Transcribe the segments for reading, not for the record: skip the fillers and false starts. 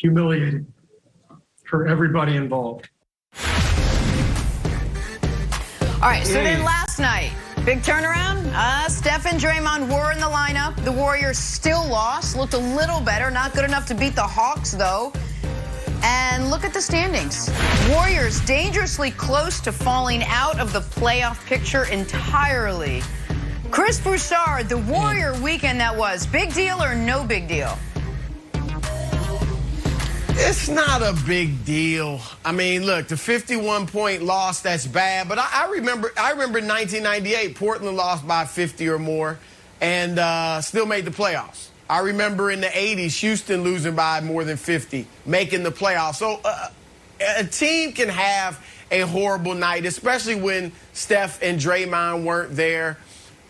humiliating for everybody involved. All right, so then last night, big turnaround. Steph and Draymond were in the lineup. The Warriors still lost, looked a little better, not good enough to beat the Hawks, though. And look at the standings. Warriors dangerously close to falling out of the playoff picture entirely. Chris Broussard, the Warrior weekend that was, big deal or no big deal? It's not a big deal. I mean, look, the 51-point loss, that's bad. But I remember in 1998, Portland lost by 50 or more and still made the playoffs. I remember in the 80s, Houston losing by more than 50, making the playoffs. So a team can have a horrible night, especially when Steph and Draymond weren't there.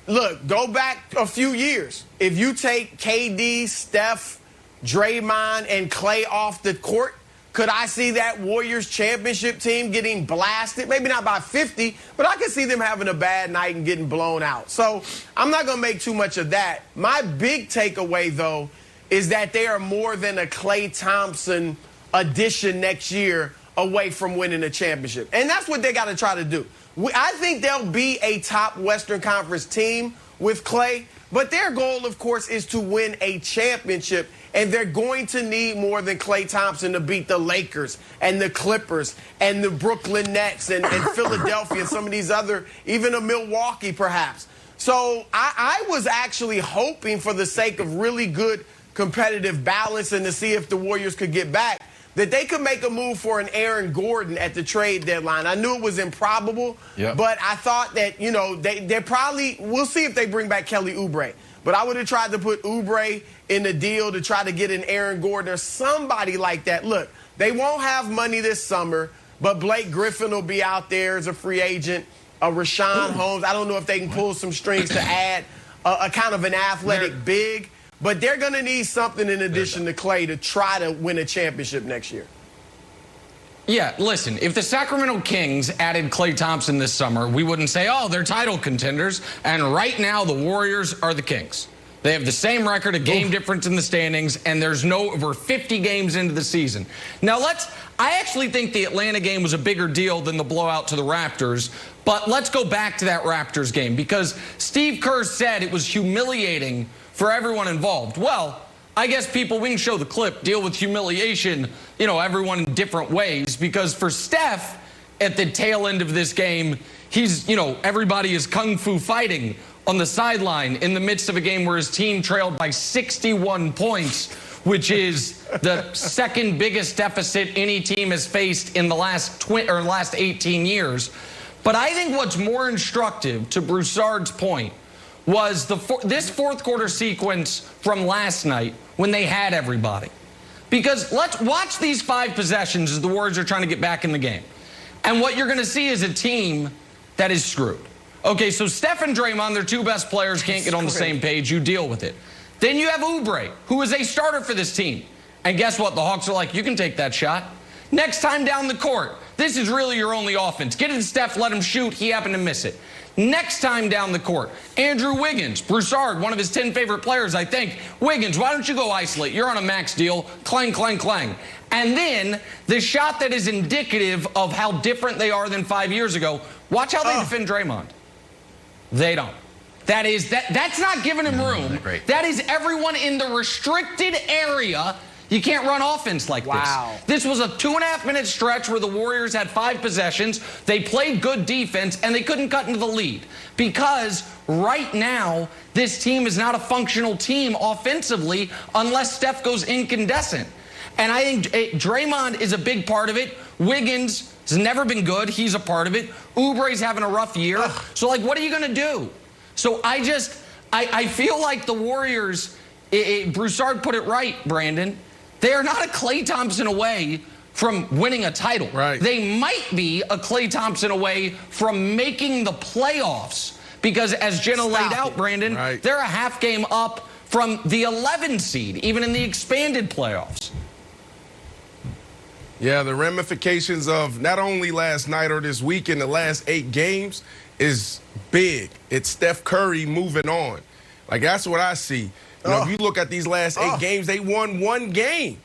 Look, go back a few years. If you take KD, Steph, Draymond, and Clay off the court, could I see that Warriors championship team getting blasted? Maybe not by 50, but I could see them having a bad night and getting blown out. So I'm not going to make too much of that. My big takeaway, though, is that they are more than a Klay Thompson addition next year away from winning a championship. And that's what they got to try to do. I think they'll be a top Western Conference team with Klay, but their goal, of course, is to win a championship, and they're going to need more than Klay Thompson to beat the Lakers and the Clippers and the Brooklyn Nets and Philadelphia and some of these other, even a Milwaukee perhaps. So I was actually hoping, for the sake of really good competitive balance and to see if the Warriors could get back, that they could make a move for an Aaron Gordon at the trade deadline. I knew it was improbable, but I thought that, you know, they probably, we'll see if they bring back Kelly Oubre. But I would have tried to put Oubre in the deal to try to get an Aaron Gordon or somebody like that. Look, they won't have money this summer, but Blake Griffin will be out there as a free agent. Rashawn Holmes, I don't know if they can pull some strings to add a kind of an athletic big. But they're going to need something in addition to Klay to try to win a championship next year. Yeah, listen, if the Sacramento Kings added Klay Thompson this summer, we wouldn't say, oh, they're title contenders. And right now, the Warriors are the Kings. They have the same record, a game difference in the standings, and there's over 50 games into the season. Now, I actually think the Atlanta game was a bigger deal than the blowout to the Raptors. But let's go back to that Raptors game, because Steve Kerr said it was humiliating for everyone involved. Well, I guess we can show the clip, deal with humiliation, you know, everyone in different ways. Because for Steph, at the tail end of this game, he's, you know, everybody is kung fu fighting on the sideline in the midst of a game where his team trailed by 61 points, which is the second biggest deficit any team has faced in the last 18 years. But I think what's more instructive, to Broussard's point, was this fourth quarter sequence from last night when they had everybody. Because let's watch these 5 possessions as the Warriors are trying to get back in the game. And what you're going to see is a team that is screwed. Okay, so Steph and Draymond, their 2 best players, can't get on the same page. You deal with it. Then you have Oubre, who is a starter for this team. And guess what? The Hawks are like, you can take that shot. Next time down the court, this is really your only offense. Get it to Steph, let him shoot. He happened to miss it. Next time down the court, Andrew Wiggins, Broussard, one of his 10 favorite players, I think. Wiggins, why don't you go isolate? You're on a max deal. Clang, clang, clang. And then the shot that is indicative of how different they are than 5 years ago, watch how they defend Draymond. They don't. That's not giving him room. That is everyone in the restricted area. You can't run offense like this. This was a 2.5-minute stretch where the Warriors had 5 possessions. They played good defense, and they couldn't cut into the lead. Because right now, this team is not a functional team offensively unless Steph goes incandescent. And I think Draymond is a big part of it. Wiggins has never been good. He's a part of it. Oubre's having a rough year. So, like, what are you going to do? So I feel like the Warriors, Broussard put it right, Brandon. They are not a Klay Thompson away from winning a title. They might be a Klay Thompson away from making the playoffs. Because as Jenna laid out, Brandon, they're a half game up from the 11 seed, even in the expanded playoffs. Yeah, the ramifications of not only last night or this week in the last 8 games is big. It's Steph Curry moving on. Like, that's what I see. You know, if you look at these last 8 games, they won 1 game.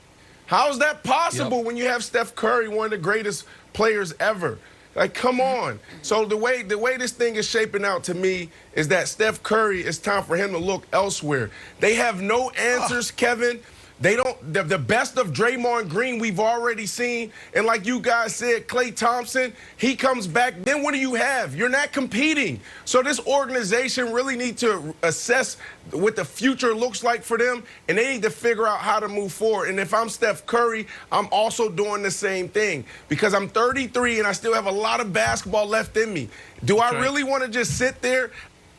How is that possible when you have Steph Curry, one of the greatest players ever? Like, come on. So the way this thing is shaping out to me is that Steph Curry, it's time for him to look elsewhere. They have no answers, Kevin. They don't. The best of Draymond Green we've already seen, and like you guys said, Klay Thompson, he comes back. Then what do you have? You're not competing. So this organization really needs to assess what the future looks like for them, and they need to figure out how to move forward. And if I'm Steph Curry, I'm also doing the same thing because I'm 33 and I still have a lot of basketball left in me. Do I really want to just sit there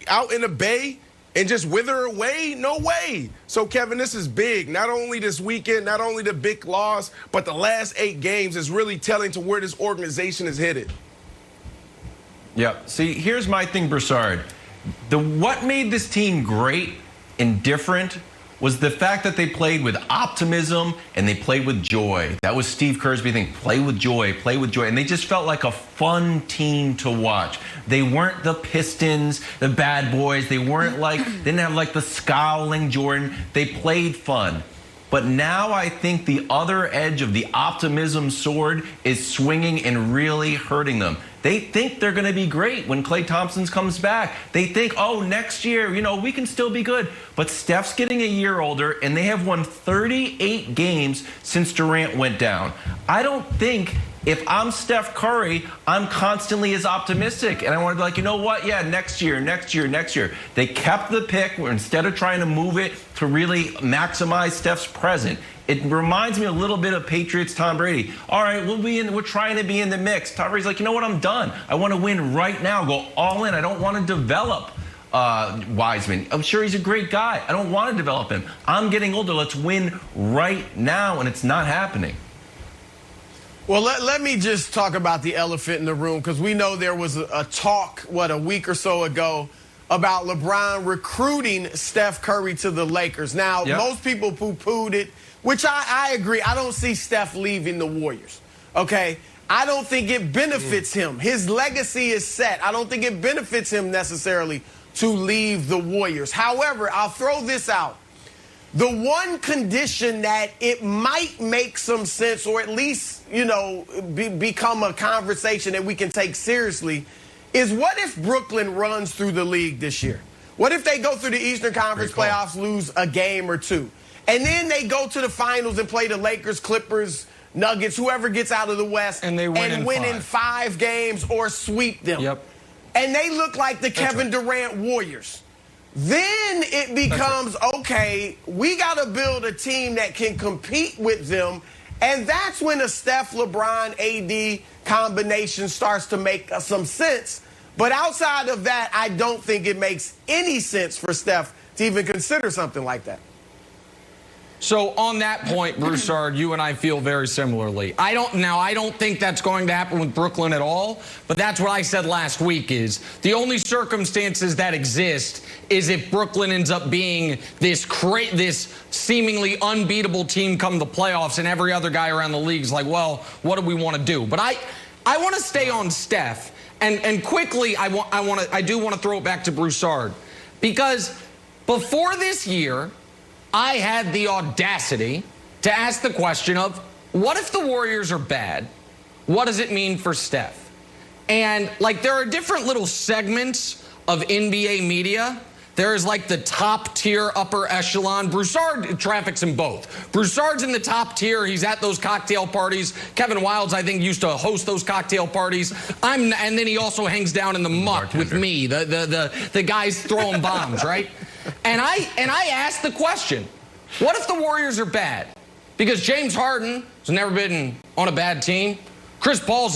out in the Bay and just wither away? No way. So, Kevin, this is big. Not only this weekend, not only the big loss, but the last 8 games is really telling to where this organization is headed. Yep. See, here's my thing, Broussard. What made this team great and different was the fact that they played with optimism and they played with joy. That was Steve Kerr's big thing. Play with joy, play with joy. And they just felt like a fun team to watch. They weren't the Pistons, the bad boys. They weren't like, they didn't have like the scowling Jordan. They played fun. But now I think the other edge of the optimism sword is swinging and really hurting them. They think they're going to be great when Klay Thompson comes back. They think, oh, next year, we can still be good. But Steph's getting a year older, and they have won 38 games since Durant went down. I don't think if I'm Steph Curry, I'm constantly as optimistic. And I want to be like, you know what? Yeah, next year. They kept the pick instead of trying to move it to really maximize Steph's present. It reminds me a little bit of Patriots Tom Brady. All right, we're trying to be in the mix. Tom Brady's like, you know what? I'm done. I want to win right now. Go all in. I don't want to develop Wiseman. I'm sure he's a great guy. I don't want to develop him. I'm getting older. Let's win right now, and it's not happening. Well, let me just talk about the elephant in the room, because we know there was a talk, a week or so ago, about LeBron recruiting Steph Curry to the Lakers. Now, most people poo-pooed it, which I agree. I don't see Steph leaving the Warriors, okay? I don't think it benefits him. His legacy is set. I don't think it benefits him necessarily to leave the Warriors. However, I'll throw this out. The one condition that it might make some sense, or at least, become a conversation that we can take seriously, is what if Brooklyn runs through the league this year? What if they go through the Eastern Conference playoffs, lose a game or two, and then they go to the finals and play the Lakers, Clippers, Nuggets, whoever gets out of the West, and they win in 5 games or sweep them? Yep. And they look like the Kevin Durant Warriors. Then it becomes, okay, we got to build a team that can compete with them. And that's when a Steph, LeBron, AD combination starts to make some sense. But outside of that, I don't think it makes any sense for Steph to even consider something like that. So on that point, Broussard, you and I feel very similarly. I don't think that's going to happen with Brooklyn at all, but that's what I said last week is the only circumstances that exist is if Brooklyn ends up being this seemingly unbeatable team come the playoffs and every other guy around the league is like, well, what do we want to do? But I want to stay on Steph, and quickly I do want to throw it back to Broussard, because before this year, I had the audacity to ask the question of, what if the Warriors are bad? What does it mean for Steph? And, there are different little segments of NBA media. There is, the top-tier, upper echelon. Broussard traffics in both. Broussard's in the top tier. He's at those cocktail parties. Kevin Wildes, I think, used to host those cocktail parties. And then he also hangs down in the muck with me, the guys throwing bombs, right? And I asked the question, what if the Warriors are bad? Because James Harden has never been on a bad team. Chris Paul's